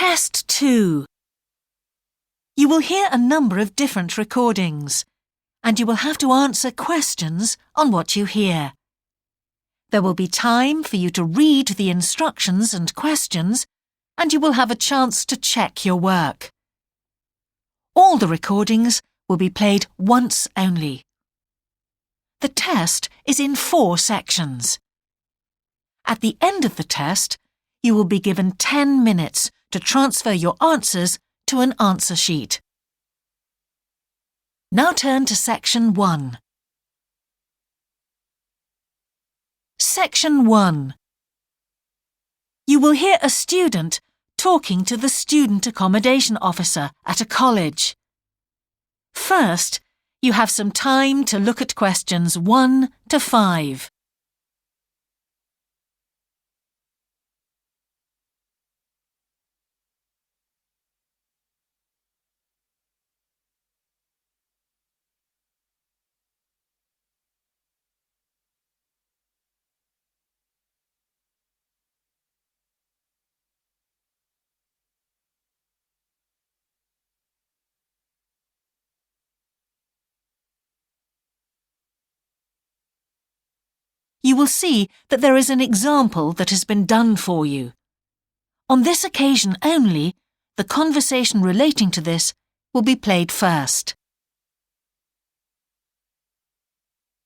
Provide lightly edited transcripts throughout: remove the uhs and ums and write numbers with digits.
Test 2. You will hear a number of different recordings, and you will have to answer questions on what you hear. There will be time for you to read the instructions and questions, and you will have a chance to check your work. All the recordings will be played once only. The test is in 4 sections. At the end of the test, you will be given 10 minutes to transfer your answers to an answer sheet. Now turn to Section 1. Section 1. You will hear a student talking to the student accommodation officer at a college. First, you have some time to look at questions 1 to 5. You will see that there is an example that has been done for you. On this occasion only, the conversation relating to this will be played first.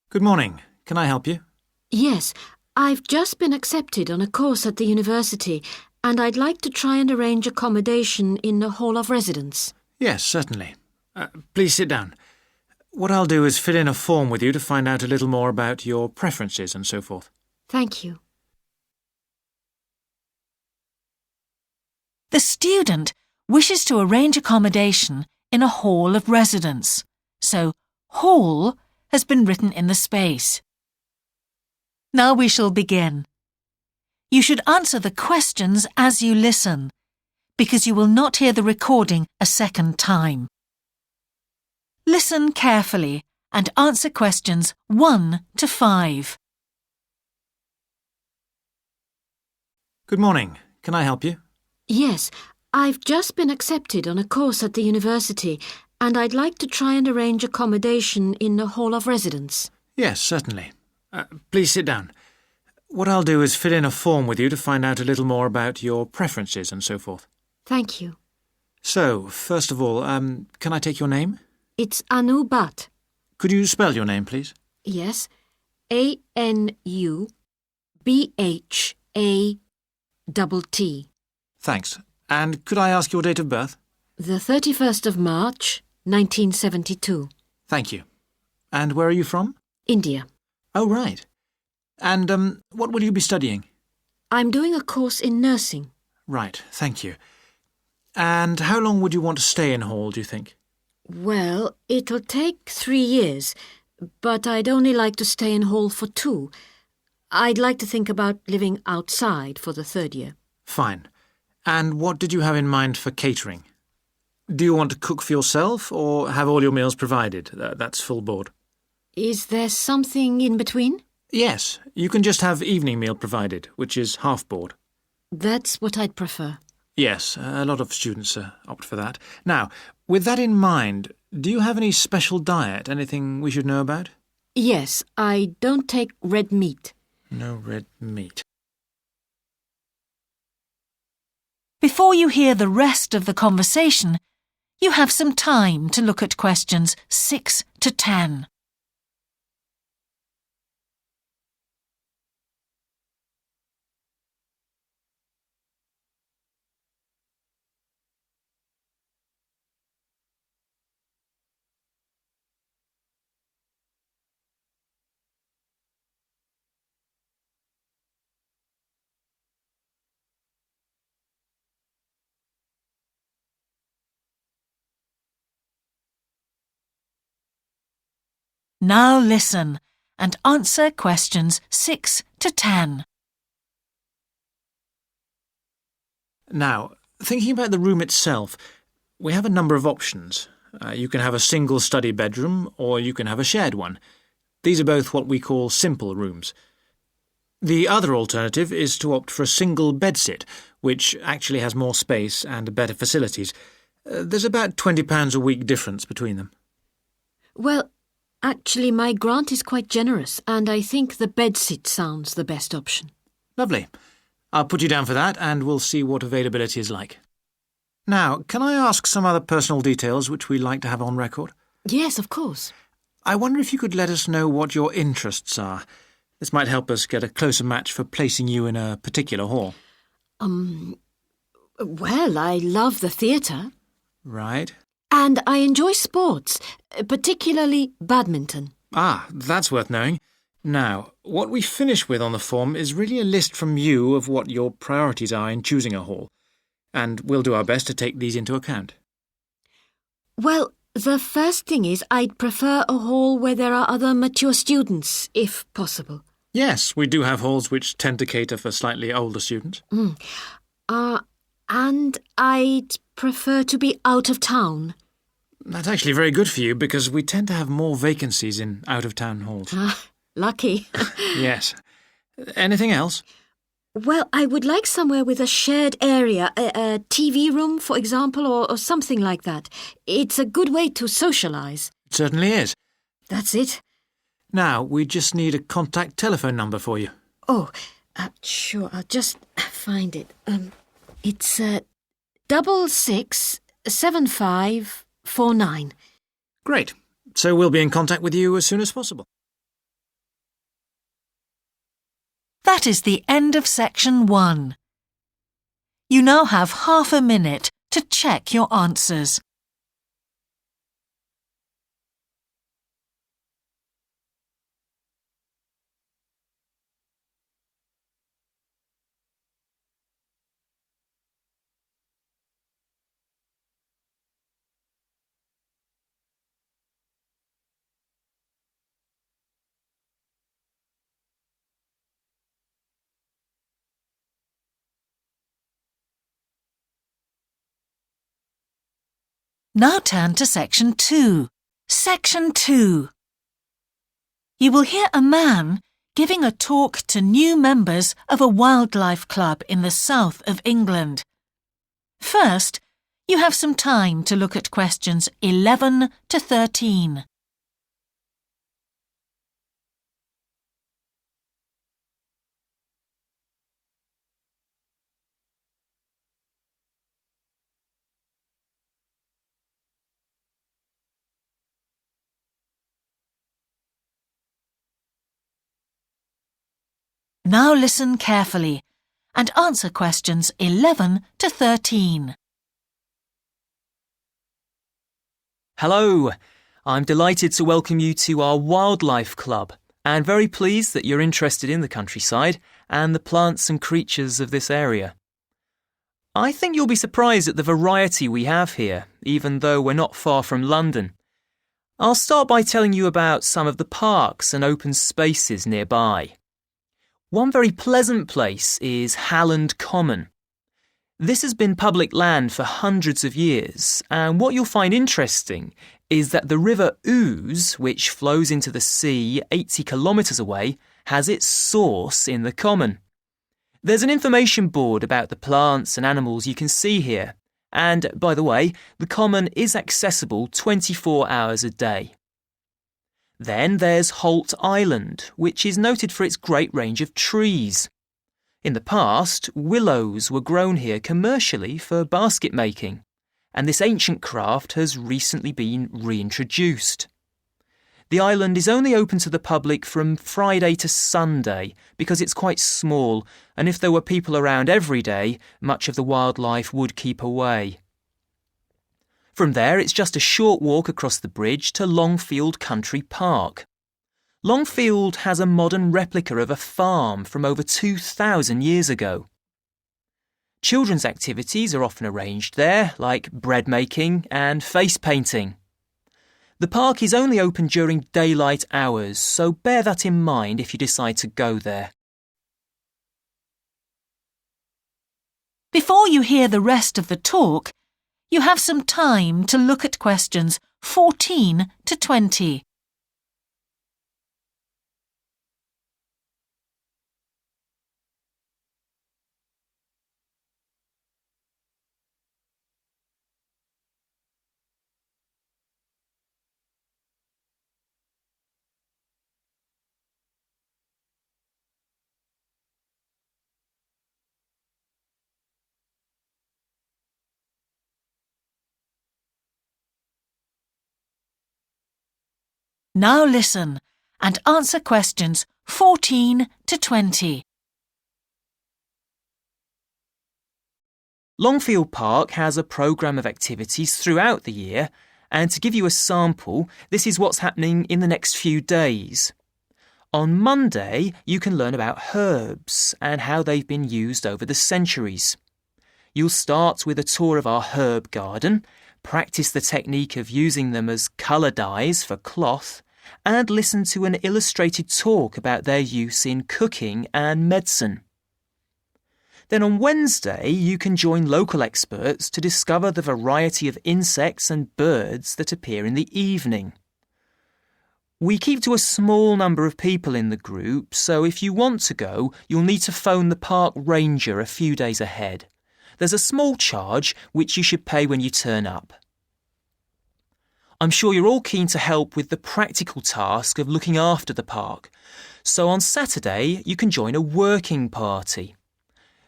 Good morning. Can I help you? Yes, I've just been accepted on a course at the university and I'd like to try and arrange accommodation in a hall of residence. Yes, certainly. Please sit down. What I'll do is fill in a form with you to find out a little more about your preferences and so forth. Thank you. The student wishes to arrange accommodation in a hall of residence, so hall has been written in the space. Now we shall begin. You should answer the questions as you listen, because you will not hear the recording a second time. Listen carefully and answer questions 1 to 5. Good morning. Can I help you? Yes, I've just been accepted on a course at the university and I'd like to try and arrange accommodation in a hall of residence. Yes, certainly. Please sit down. What I'll do is fill in a form with you to find out a little more about your preferences and so forth. Thank you. So, first of all, can I take your name? It's Anu Bhatt. Could you spell your name, please? Yes, ANUBHATT. Thanks. And could I ask your date of birth? The 31st of March, 1972. Thank you. And where are you from? India. Oh, right. And what will you be studying? I'm doing a course in nursing. Right, thank you. And how long would you want to stay in hall, do you think? Well, it'll take 3 years, but I'd only like to stay in hall for 2. I'd like to think about living outside for the 3rd year. Fine. And what did you have in mind for catering? Do you want to cook for yourself or have all your meals provided? That's full board. Is there something in between? Yes, you can just have evening meal provided, which is half board. That's what I'd prefer. Yes, a lot of students opt for that. Now, with that in mind, do you have any special diet, anything we should know about? Yes, I don't take red meat. No red meat. Before you hear the rest of the conversation, you have some time to look at questions 6 to 10. Now listen and answer questions 6 to 10. Now, thinking about the room itself, we have a number of options. You can have a single study bedroom or you can have a shared one. These are both what we call simple rooms. The other alternative is to opt for a single bedsit, which actually has more space and better facilities. There's about £20 a week difference between them. Well, actually, my grant is quite generous, and I think the bedsit sounds the best option. Lovely. I'll put you down for that, and we'll see what availability is like. Now, can I ask some other personal details which we like to have on record? Yes, of course. I wonder if you could let us know what your interests are. This might help us get a closer match for placing you in a particular hall. Well, I love the theatre. Right. And I enjoy sports, particularly badminton. Ah, that's worth knowing. Now, what we finish with on the form is really a list from you of what your priorities are in choosing a hall, and we'll do our best to take these into account. Well, the first thing is I'd prefer a hall where there are other mature students, if possible. Yes, we do have halls which tend to cater for slightly older students. And I'd prefer to be out of town. That's actually very good for you because we tend to have more vacancies in out-of-town halls. Lucky. Yes. Anything else? Well, I would like somewhere with a shared area, a TV room, for example, or something like that. It's a good way to socialise. It certainly is. That's it. Now, we just need a contact telephone number for you. Oh, sure, I'll just find it. It's 667549. Great. So we'll be in contact with you as soon as possible. That is the end of section 1. You now have half a minute to check your answers. Now turn to section 2. Section 2. You will hear a man giving a talk to new members of a wildlife club in the south of England. First, you have some time to look at questions 11 to 13. Now listen carefully and answer questions 11 to 13. Hello, I'm delighted to welcome you to our wildlife club and very pleased that you're interested in the countryside and the plants and creatures of this area. I think you'll be surprised at the variety we have here, even though we're not far from London. I'll start by telling you about some of the parks and open spaces nearby. One very pleasant place is Halland Common. This has been public land for hundreds of years, and what you'll find interesting is that the River Ouse, which flows into the sea 80 kilometres away, has its source in the common. There's an information board about the plants and animals you can see here, and, by the way, the common is accessible 24 hours a day. Then there's Holt Island, which is noted for its great range of trees. In the past, willows were grown here commercially for basket making, and this ancient craft has recently been reintroduced. The island is only open to the public from Friday to Sunday because it's quite small, and if there were people around every day, much of the wildlife would keep away. From there, it's just a short walk across the bridge to Longfield Country Park. Longfield has a modern replica of a farm from over 2,000 years ago. Children's activities are often arranged there, like bread making and face painting. The park is only open during daylight hours, so bear that in mind if you decide to go there. Before you hear the rest of the talk, you have some time to look at questions 14 to 20. Now listen and answer questions 14 to 20. Longfield Park has a programme of activities throughout the year, and to give you a sample, this is what's happening in the next few days. On Monday, you can learn about herbs and how they've been used over the centuries. You'll start with a tour of our herb garden, practice the technique of using them as colour dyes for cloth, and listen to an illustrated talk about their use in cooking and medicine. Then on Wednesday, you can join local experts to discover the variety of insects and birds that appear in the evening. We keep to a small number of people in the group, so if you want to go, you'll need to phone the park ranger a few days ahead. There's a small charge which you should pay when you turn up. I'm sure you're all keen to help with the practical task of looking after the park, so on Saturday you can join a working party.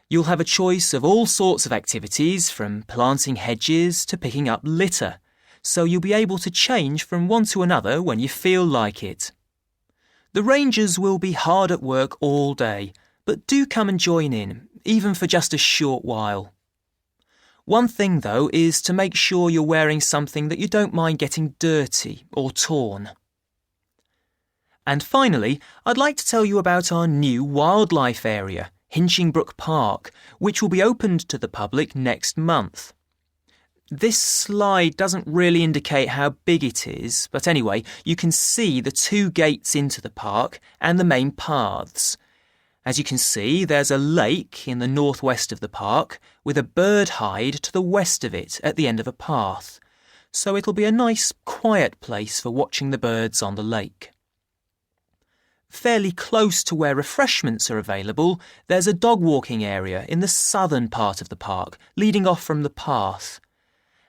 You'll have a choice of all sorts of activities, from planting hedges to picking up litter, so you'll be able to change from one to another when you feel like it. The rangers will be hard at work all day, but do come and join in, even for just a short while. One thing, though, is to make sure you're wearing something that you don't mind getting dirty or torn. And finally, I'd like to tell you about our new wildlife area, Hinchingbrook Park, which will be opened to the public next month. This slide doesn't really indicate how big it is, but anyway, you can see the 2 gates into the park and the main paths. As you can see, there's a lake in the northwest of the park with a bird hide to the west of it at the end of a path, so it'll be a nice, quiet place for watching the birds on the lake. Fairly close to where refreshments are available, there's a dog walking area in the southern part of the park, leading off from the path.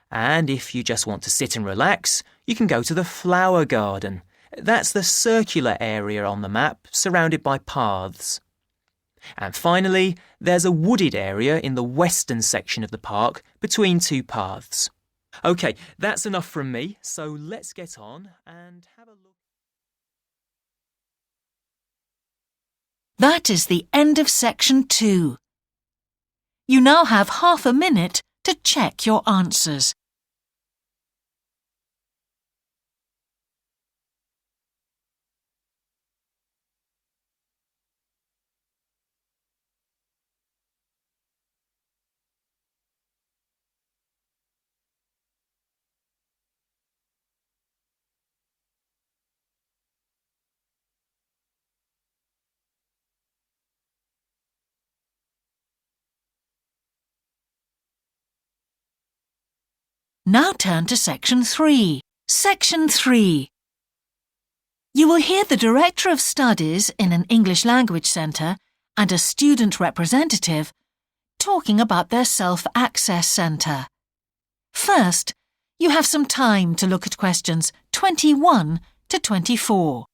And if you just want to sit and relax, you can go to the flower garden. That's the circular area on the map, surrounded by paths. And finally, there's a wooded area in the western section of the park, between 2 paths. OK, that's enough from me, so let's get on and have a look. That is the end of section 2. You now have half a minute to check your answers. Now turn to section 3. Section 3. You will hear the Director of Studies in an English Language Centre and a student representative talking about their self-access centre. First, you have some time to look at questions 21 to 24.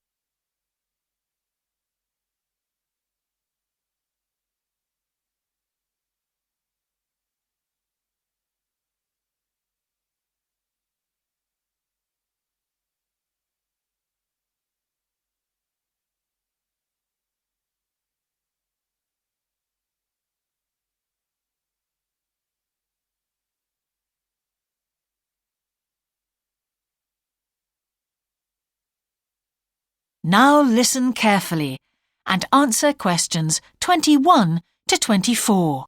Now listen carefully and answer questions 21 to 24.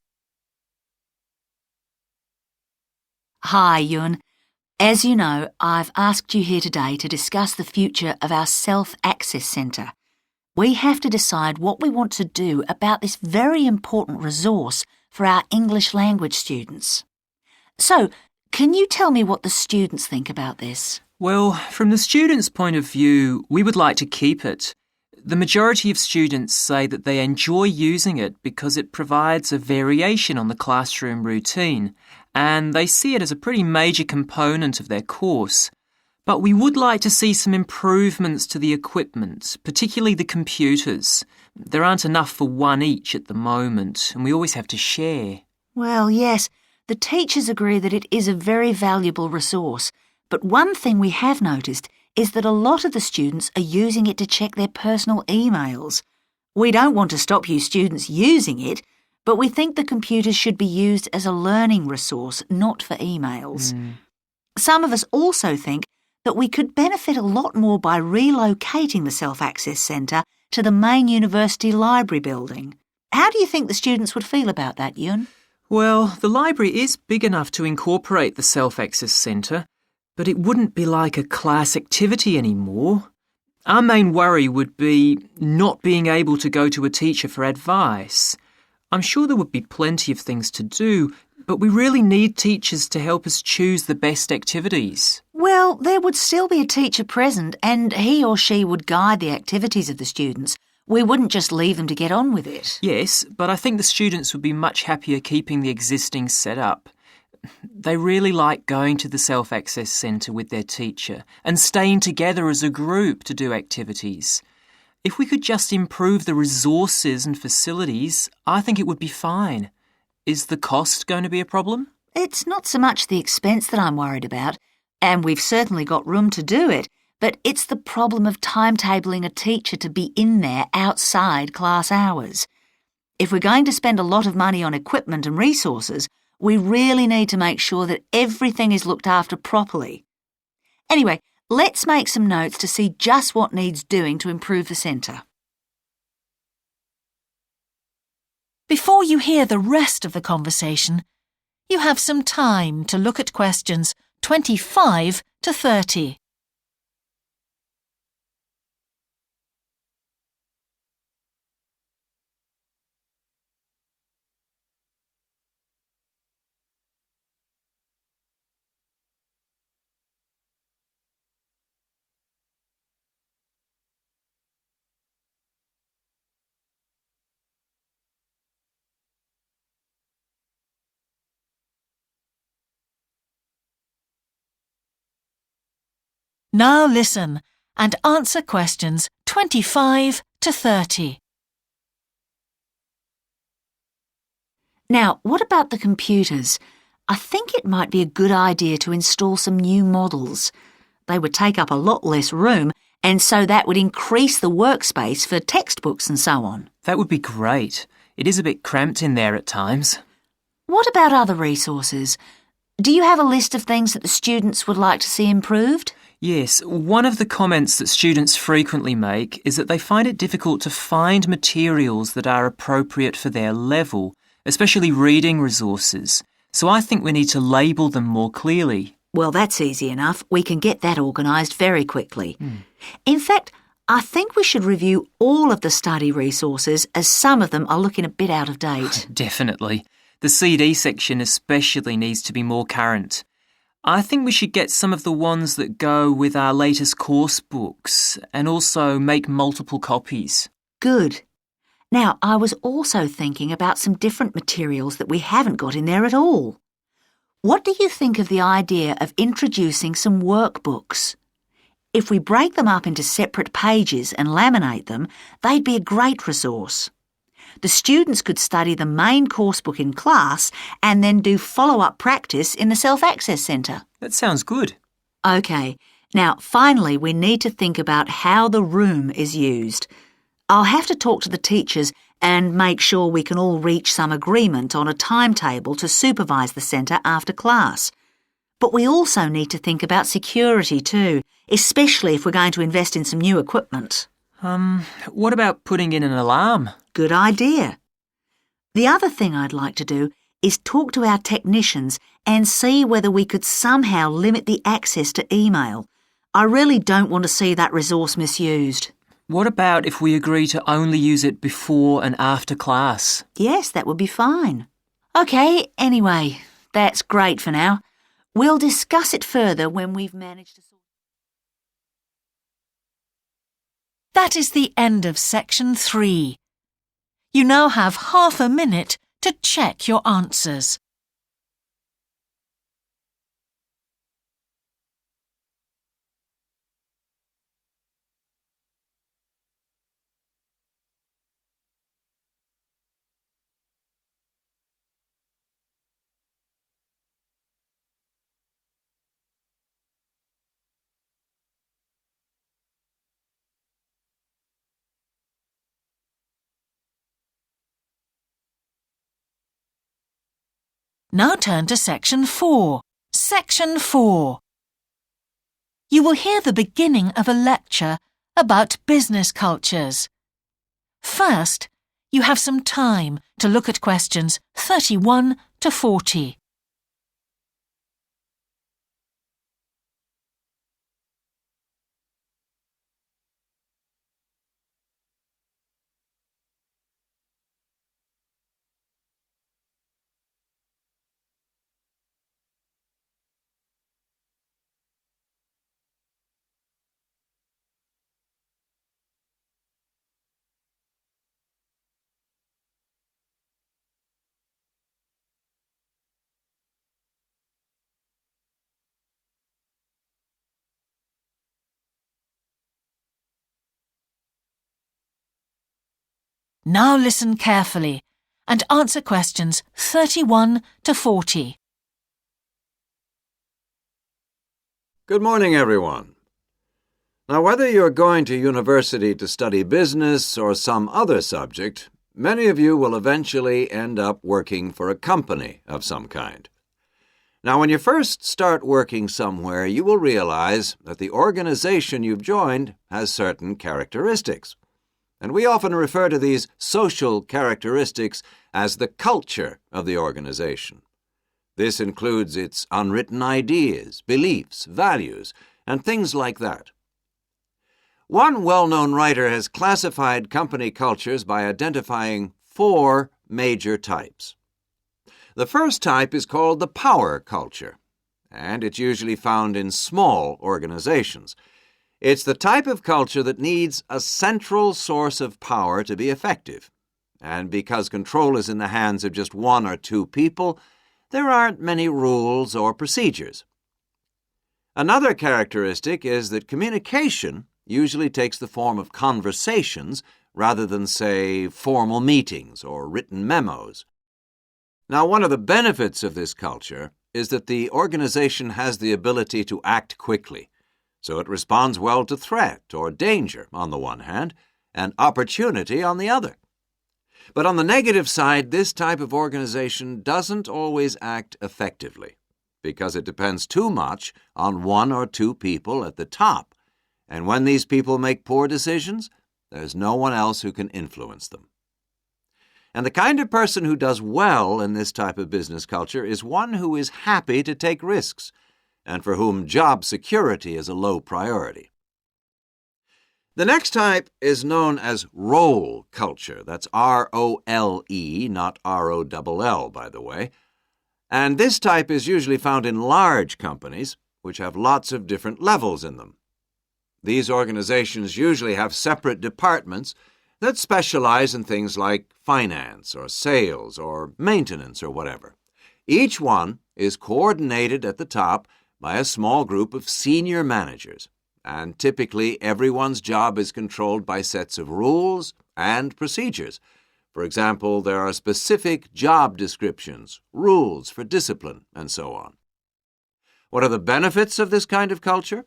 Hi, Yun. As you know, I've asked you here today to discuss the future of our self-access centre. We have to decide what we want to do about this very important resource for our English language students. So, can you tell me what the students think about this? Well, from the students' point of view, we would like to keep it. The majority of students say that they enjoy using it because it provides a variation on the classroom routine, and they see it as a pretty major component of their course. But we would like to see some improvements to the equipment, particularly the computers. There aren't enough for one each at the moment, and we always have to share. Well, yes, the teachers agree that it is a very valuable resource. But one thing we have noticed is that a lot of the students are using it to check their personal emails. We don't want to stop you students using it, but we think the computers should be used as a learning resource, not for emails. Some of us also think that we could benefit a lot more by relocating the Self-Access Centre to the main university library building. How do you think the students would feel about that, Yun? Well, the library is big enough to incorporate the Self-Access Centre, but it wouldn't be like a class activity anymore. Our main worry would be not being able to go to a teacher for advice. I'm sure there would be plenty of things to do, but we really need teachers to help us choose the best activities. Well, there would still be a teacher present and he or she would guide the activities of the students. We wouldn't just leave them to get on with it. Yes, but I think the students would be much happier keeping the existing setup. They really like going to the Self-Access Centre with their teacher and staying together as a group to do activities. If we could just improve the resources and facilities, I think it would be fine. Is the cost going to be a problem? It's not so much the expense that I'm worried about, and we've certainly got room to do it, but it's the problem of timetabling a teacher to be in there outside class hours. If we're going to spend a lot of money on equipment and resources, we really need to make sure that everything is looked after properly. Anyway, let's make some notes to see just what needs doing to improve the centre. Before you hear the rest of the conversation, you have some time to look at questions 25 to 30. Now listen and answer questions 25 to 30. Now, what about the computers? I think it might be a good idea to install some new models. They would take up a lot less room, and so that would increase the workspace for textbooks and so on. That would be great. It is a bit cramped in there at times. What about other resources? Do you have a list of things that the students would like to see improved? Yes, one of the comments that students frequently make is that they find it difficult to find materials that are appropriate for their level, especially reading resources. So I think we need to label them more clearly. Well, that's easy enough. We can get that organised very quickly. In fact, I think we should review all of the study resources as some of them are looking a bit out of date. Definitely. The CD section especially needs to be more current. I think we should get some of the ones that go with our latest course books and also make multiple copies. Good. Now, I was also thinking about some different materials that we haven't got in there at all. What do you think of the idea of introducing some workbooks? If we break them up into separate pages and laminate them, they'd be a great resource. The students could study the main course book in class and then do follow-up practice in the Self-Access Centre. That sounds good. OK, now finally we need to think about how the room is used. I'll have to talk to the teachers and make sure we can all reach some agreement on a timetable to supervise the centre after class. But we also need to think about security too, especially if we're going to invest in some new equipment. What about putting in an alarm? Good idea. The other thing I'd like to do is talk to our technicians and see whether we could somehow limit the access to email. I really don't want to see that resource misused. What about if we agree to only use it before and after class? Yes, that would be fine. OK, anyway, that's great for now. We'll discuss it further when we've managed to sort. That is the end of section 3. You now have half a minute to check your answers. Now turn to Section 4. Section 4. You will hear the beginning of a lecture about business cultures. First, you have some time to look at questions 31 to 40. Now listen carefully and answer questions 31 to 40. Good morning, everyone. Now, whether you're going to university to study business or some other subject, many of you will eventually end up working for a company of some kind. Now, when you first start working somewhere, you will realize that the organization you've joined has certain characteristics. And we often refer to these social characteristics as the culture of the organization. This includes its unwritten ideas, beliefs, values, and things like that. One well-known writer has classified company cultures by identifying 4 major types. The first type is called the power culture, and it's usually found in small organizations. It's the type of culture that needs a central source of power to be effective. And because control is in the hands of just 1 or 2 people, there aren't many rules or procedures. Another characteristic is that communication usually takes the form of conversations rather than, say, formal meetings or written memos. Now, one of the benefits of this culture is that the organization has the ability to act quickly. So it responds well to threat or danger on the one hand, and opportunity on the other. But on the negative side, this type of organization doesn't always act effectively, because it depends too much on 1 or 2 people at the top, and when these people make poor decisions, there's no one else who can influence them. And the kind of person who does well in this type of business culture is one who is happy to take risks, and for whom job security is a low priority. The next type is known as role culture. That's R-O-L-E, not R-O-L-L, by the way. And this type is usually found in large companies, which have lots of different levels in them. These organizations usually have separate departments that specialize in things like finance or sales or maintenance or whatever. Each one is coordinated at the top by a small group of senior managers, and typically everyone's job is controlled by sets of rules and procedures. For example, there are specific job descriptions, rules for discipline, and so on. What are the benefits of this kind of culture?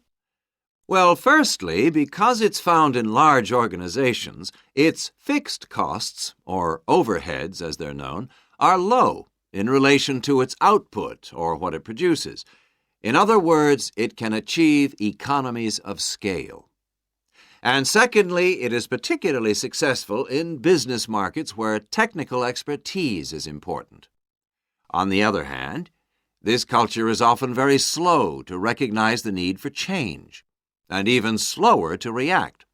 Well, firstly, because it's found in large organizations, its fixed costs, or overheads as they're known, are low in relation to its output or what it produces. In other words, it can achieve economies of scale. And secondly, it is particularly successful in business markets where technical expertise is important. On the other hand, this culture is often very slow to recognize the need for change, and even slower to react.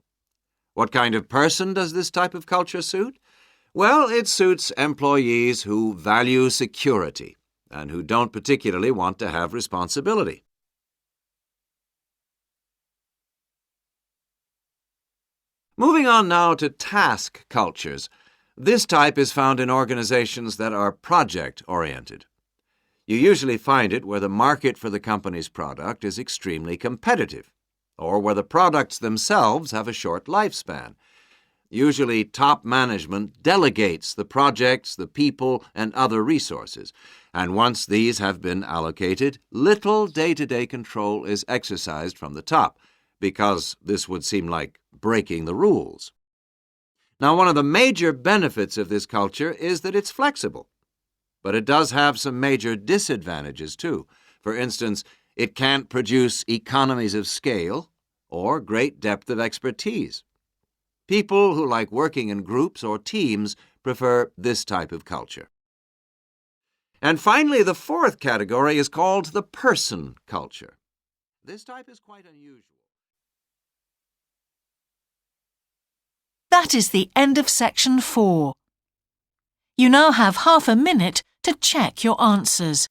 What kind of person does this type of culture suit? Well, it suits employees who value security and who don't particularly want to have responsibility. Moving on now to task cultures. This type is found in organizations that are project-oriented. You usually find it where the market for the company's product is extremely competitive, or where the products themselves have a short lifespan. Usually, top management delegates the projects, the people, and other resources, and once these have been allocated, little day-to-day control is exercised from the top, because this would seem like breaking the rules. Now, one of the major benefits of this culture is that it's flexible. but it does have some major disadvantages too. For instance, it can't produce economies of scale or great depth of expertise. People who like working in groups or teams prefer this type of culture. And finally, the fourth category is called the person culture. This type is quite unusual. That is the end of section 4. You now have half a minute to check your answers.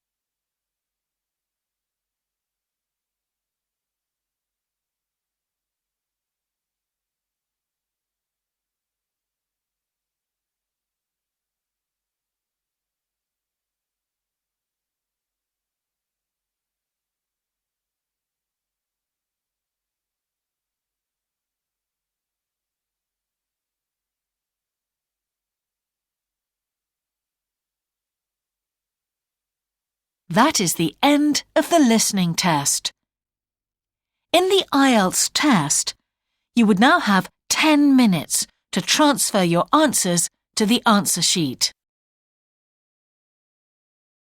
That is the end of the listening test. In the IELTS test, you would now have 10 minutes to transfer your answers to the answer sheet.